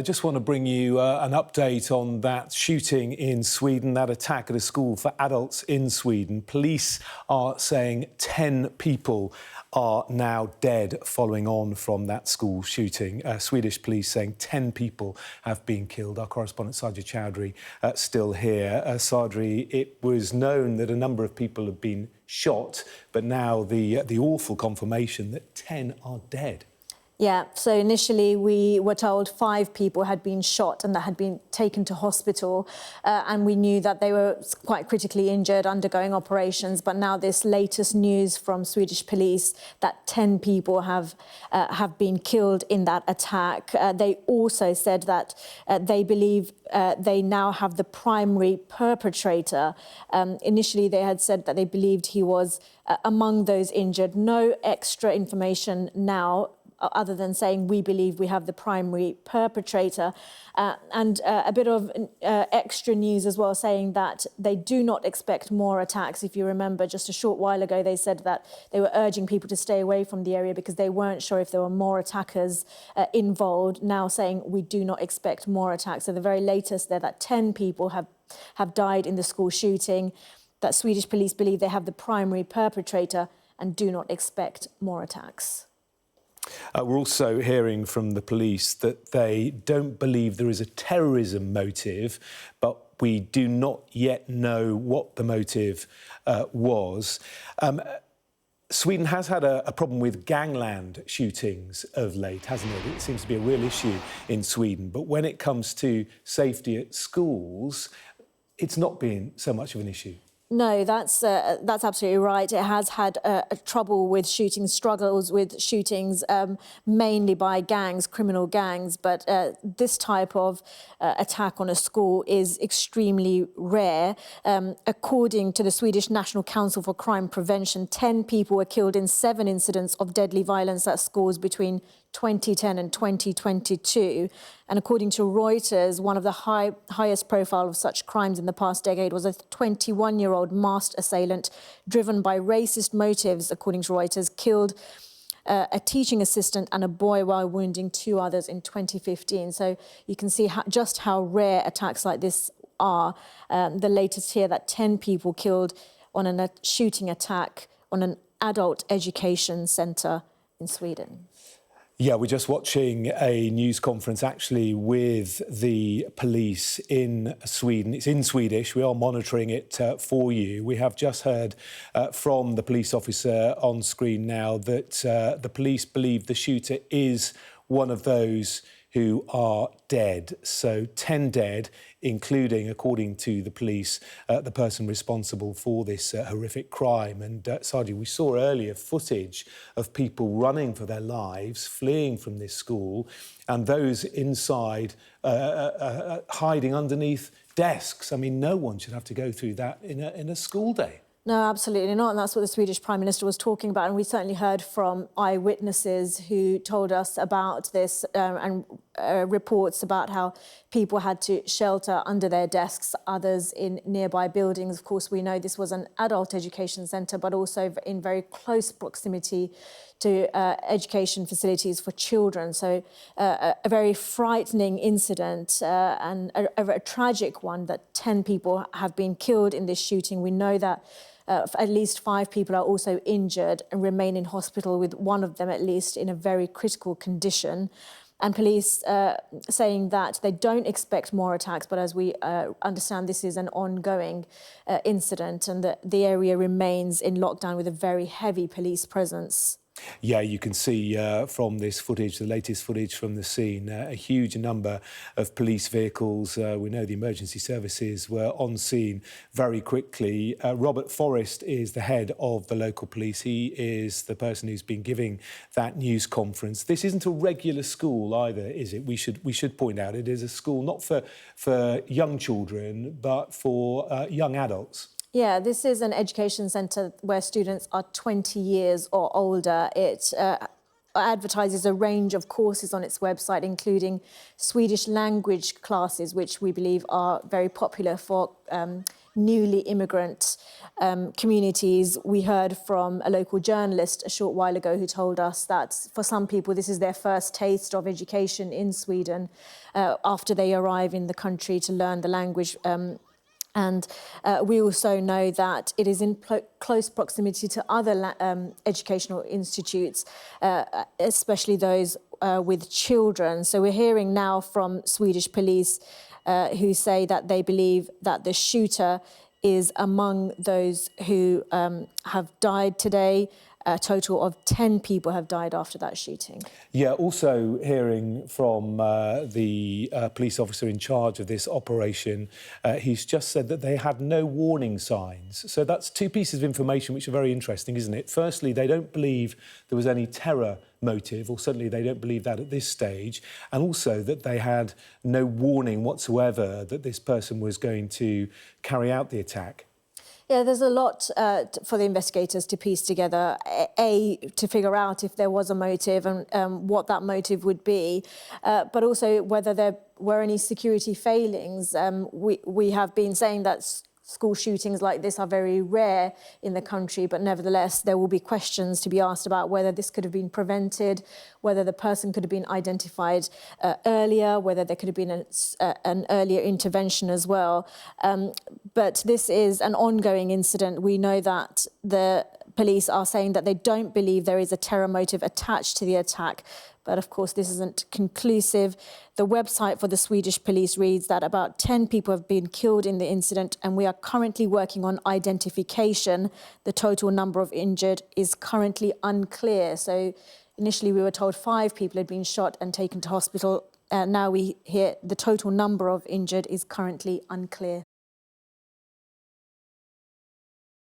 I just want to bring you an update on that shooting in Sweden, that attack at a school for adults in Sweden. Police are saying 10 people are now dead following on from that school shooting. Swedish police saying 10 people have been killed. Our correspondent Sadri Chowdhury still here. Sadri, it was known that a number of people have been shot, but now the awful confirmation that 10 are dead. Yeah, so initially we were told 5 people had been shot and that had been taken to hospital, and we knew that they were quite critically injured, undergoing operations. But now this latest news from Swedish police that 10 people have been killed in that attack. They also said that they believe they now have the primary perpetrator. Initially they had said that they believed he was among those injured. No extra information now, other than saying we believe we have the primary perpetrator. And a bit of extra news as well, saying that they do not expect more attacks. If you remember, just a short while ago, they said that they were urging people to stay away from the area because they weren't sure if there were more attackers involved. Now saying we do not expect more attacks. So the very latest there, that 10 people have died in the school shooting, that Swedish police believe they have the primary perpetrator and do not expect more attacks. We're also hearing from the police that they don't believe there is a terrorism motive, but we do not yet know what the motive was. Sweden has had a problem with gangland shootings of late, hasn't it? It seems to be a real issue in Sweden. But when it comes to safety at schools, it's not been so much of an issue. No, that's absolutely right. It has had trouble with shootings, struggles with shootings, mainly by gangs, criminal gangs. But this type of attack on a school is extremely rare. According to the Swedish National Council for Crime Prevention, 10 people were killed in 7 incidents of deadly violence at schools between 2010 and 2022. And according to Reuters, one of the highest profile of such crimes in the past decade was a 21-year-old masked assailant driven by racist motives, according to Reuters, killed a teaching assistant and a boy while wounding 2 others in 2015. So you can see just how rare attacks like this are. The latest here, that 10 people killed on a shooting attack on an adult education centre in Sweden. Yeah, we're just watching a news conference actually with the police in Sweden. It's in Swedish. We are monitoring it for you. We have just heard from the police officer on screen now that the police believe the shooter is one of those who are dead. So 10 dead, including, according to the police, the person responsible for this horrific crime. And Sadri, we saw earlier footage of people running for their lives, fleeing from this school, and those inside hiding underneath desks. I mean, no one should have to go through that in a school day. No, absolutely not. And that's what the Swedish Prime Minister was talking about. And we certainly heard from eyewitnesses who told us about this and reports about how people had to shelter under their desks, others in nearby buildings. Of course, we know this was an adult education centre, but also in very close proximity to education facilities for children. So a very frightening incident and a tragic one, that 10 people have been killed in this shooting. We know that at least 5 people are also injured and remain in hospital, with one of them at least in a very critical condition. And police saying that they don't expect more attacks, but as we understand, this is an ongoing incident, and the area remains in lockdown with a very heavy police presence. Yeah, you can see from this footage, the latest footage from the scene, a huge number of police vehicles. We know the emergency services were on scene very quickly. Robert Forrest is the head of the local police. He is the person who's been giving that news conference. This isn't a regular school either, is it? We should point out it is a school not for young children, but for young adults. Yeah, this is an education centre where students are 20 years or older. It advertises a range of courses on its website, including Swedish language classes, which we believe are very popular for newly immigrant communities. We heard from a local journalist a short while ago who told us that for some people this is their first taste of education in Sweden after they arrive in the country to learn the language. And we also know that it is in close proximity to other educational institutes, especially those with children. So we're hearing now from Swedish police who say that they believe that the shooter is among those who have died today. A total of 10 people have died after that shooting. Yeah, also hearing from the police officer in charge of this operation, he's just said that they had no warning signs. So that's two pieces of information which are very interesting, isn't it? Firstly, they don't believe there was any terror motive, or certainly they don't believe that at this stage, and also that they had no warning whatsoever that this person was going to carry out the attack. Yeah, there's a lot for the investigators to piece together, to figure out if there was a motive and what that motive would be, but also whether there were any security failings. We have been saying that school shootings like this are very rare in the country, but nevertheless there will be questions to be asked about whether this could have been prevented, whether the person could have been identified earlier, whether there could have been an earlier intervention as well. But this is an ongoing incident. We know that the police are saying that they don't believe there is a terror motive attached to the attack. But of course, this isn't conclusive. The website for the Swedish police reads that about 10 people have been killed in the incident, and we are currently working on identification. The total number of injured is currently unclear. So initially we were told 5 people had been shot and taken to hospital. Now we hear the total number of injured is currently unclear.